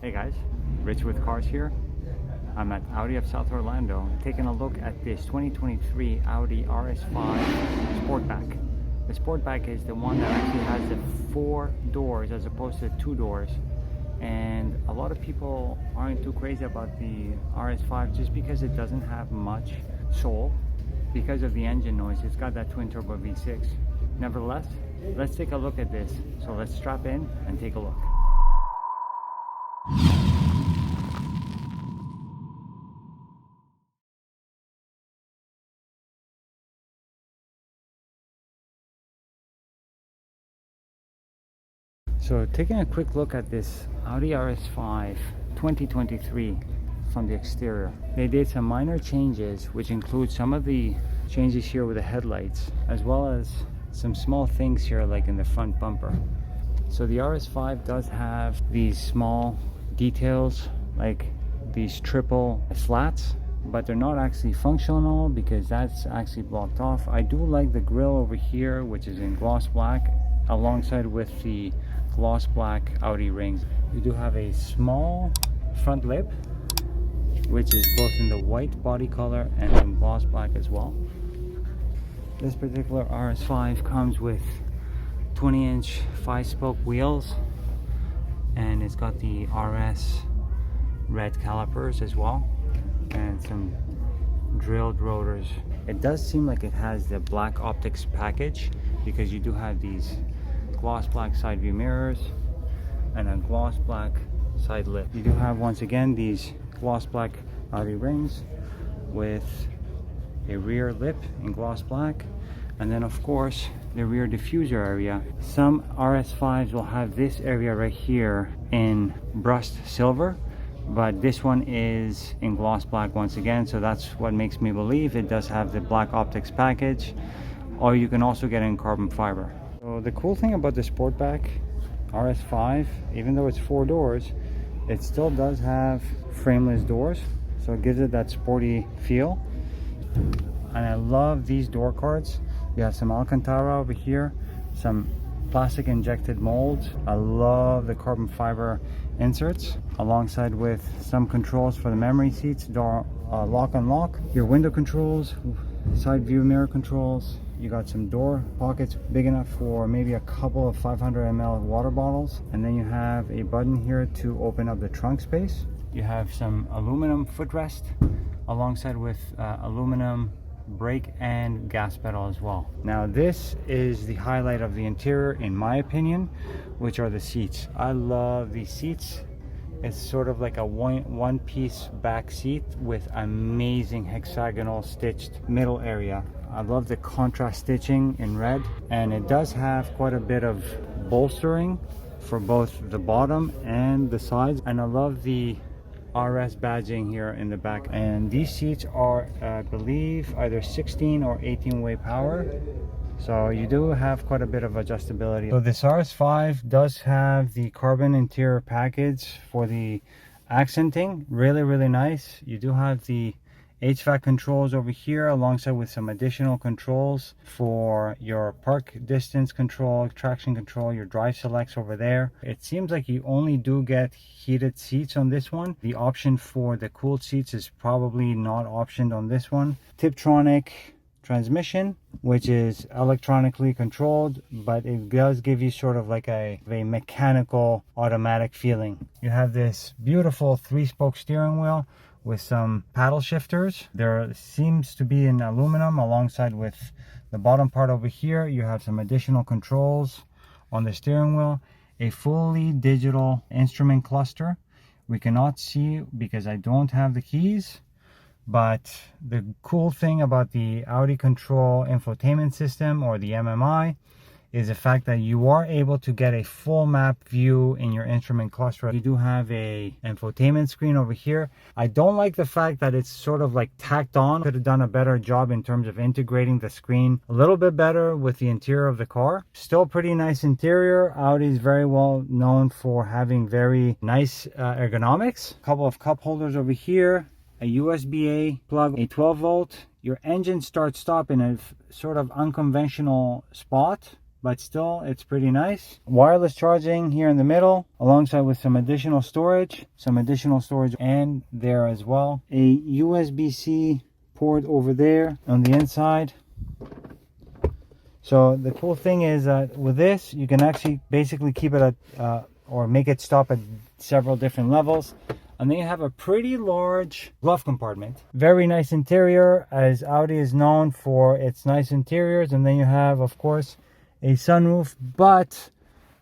Hey guys, Rich with Cars here. I'm at Audi of South Orlando taking a look at this 2023 Audi RS5 Sportback. The Sportback is the one that actually has the 4 doors as opposed to 2 doors. And a lot of people aren't too crazy about the RS5 just because it doesn't have much soul because of the engine noise. It's got that twin turbo V6. Nevertheless, let's take a look at this. So let's strap in and take a look. So taking a quick look at this Audi RS5 2023 from the exterior. They did some minor changes, which include some of the changes here with the headlights, as well as some small things here like in the front bumper. So the RS5 does have these small details like these triple slats, but they're not actually functional because that's actually blocked off. I do like the grille over here, which is in gloss black, alongside with the gloss black Audi rings. You do have a small front lip, which is both in the white body color and in gloss black as well. This particular RS5 comes with 20-inch 5-spoke wheels, and it's got the RS red calipers as well, and some drilled rotors. It does seem like it has the black optics package because you do have these gloss black side view mirrors and a gloss black side lip. You do have, once again, these gloss black Audi rings with a rear lip in gloss black, and then of course the rear diffuser area. Some RS5s will have this area right here in brushed silver, but this one is in gloss black once again, so that's what makes me believe it does have the black optics package, or you can also get it in carbon fiber. So the cool thing about the Sportback RS5, even though it's 4 doors, it still does have frameless doors, so it gives it that sporty feel. And I love these door cards. You have some Alcantara over here, some plastic injected molds. I love the carbon fiber inserts, alongside with some controls for the memory seats, door lock unlock, your window controls, side view mirror controls. You got some door pockets big enough for maybe a couple of 500 ml water bottles, and then you have a button here to open up the trunk space. You have some aluminum footrest alongside with aluminum brake and gas pedal as well. Now this is the highlight of the interior in my opinion, which are the seats. I love these seats. It's sort of like a one-piece back seat with amazing hexagonal stitched middle area. I love the contrast stitching in red, and it does have quite a bit of bolstering for both the bottom and the sides, and I love the RS badging here in the back. And these seats are, I believe, either 16 or 18 way power, so you do have quite a bit of adjustability. So this RS5 does have the carbon interior package for the accenting. Really nice. You do have the HVAC controls over here, alongside with some additional controls for your park distance control, traction control, your drive selects over there. It seems like you only do get heated seats on this one. The option for the cooled seats is probably not optioned on this one. Tiptronic transmission, which is electronically controlled, but it does give you sort of like a mechanical automatic feeling. You have this beautiful 3-spoke steering wheel with some paddle shifters. There seems to be in aluminum, alongside with the bottom part over here. You have some additional controls on the steering wheel, a fully digital instrument cluster. We cannot see because I don't have the keys, but the cool thing about the Audi Control infotainment system, or the MMI, is the fact that you are able to get a full map view in your instrument cluster. You do have a infotainment screen over here. I don't like the fact that it's sort of like tacked on. Could have done a better job in terms of integrating the screen a little bit better with the interior of the car. Still pretty nice interior. Audi is very well known for having very nice ergonomics. A couple of cup holders over here, a USB-A plug, a 12 volt. Your engine start stop in a sort of unconventional spot. but still it's pretty nice. Wireless charging here in the middle, alongside with some additional storage and there as well. A USB-C port over there on the inside. So the cool thing is that with this, you can actually basically keep it at or make it stop at several different levels. And then you have a pretty large glove compartment. Very nice interior, as Audi is known for its nice interiors. And then you have, of course, a sunroof, but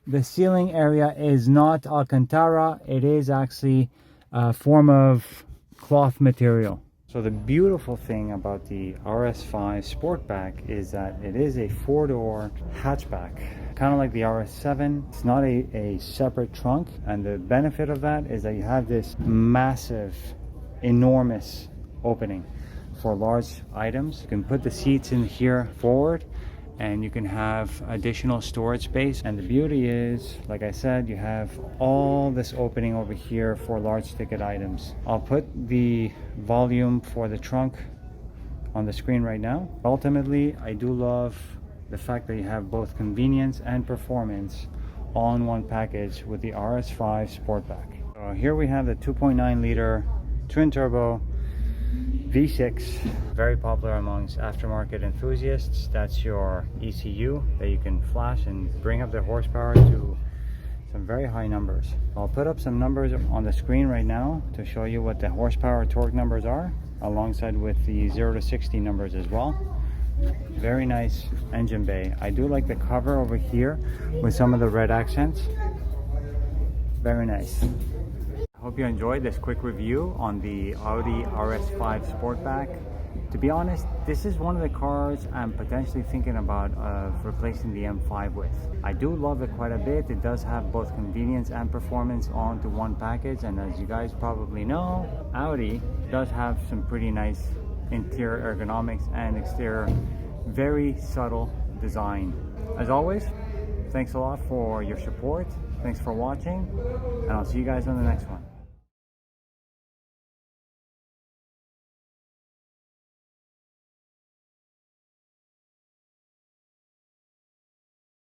the ceiling area is not Alcantara. It is actually a form of cloth material. So the beautiful thing about the RS5 Sportback is that it is a four-door hatchback, kind of like the RS7. It's not a separate trunk, and the benefit of that is that you have this massive, enormous opening for large items. You can put the seats in here forward, and you can have additional storage space. And the beauty is, like I said, you have all this opening over here for large ticket items. I'll put the volume for the trunk on the screen right now. Ultimately, I do love the fact that you have both convenience and performance all in one package with the RS5 Sportback. So here we have the 2.9 liter twin turbo V6, very popular amongst aftermarket enthusiasts. That's your ECU that you can flash and bring up the horsepower to some very high numbers. I'll put up some numbers on the screen right now to show you what the horsepower torque numbers are, alongside with the 0 to 60 numbers as well. Very nice engine bay. I do like the cover over here with some of the red accents. Very nice. I hope you enjoyed this quick review on the Audi RS5 Sportback. To be honest, this is one of the cars I'm potentially thinking about replacing the M5 with. I do love it quite a bit. It does have both convenience and performance all into one package, and as you guys probably know, Audi does have some pretty nice interior ergonomics and exterior, very subtle design. As always, thanks a lot for your support. Thanks for watching, and I'll see you guys on the next one.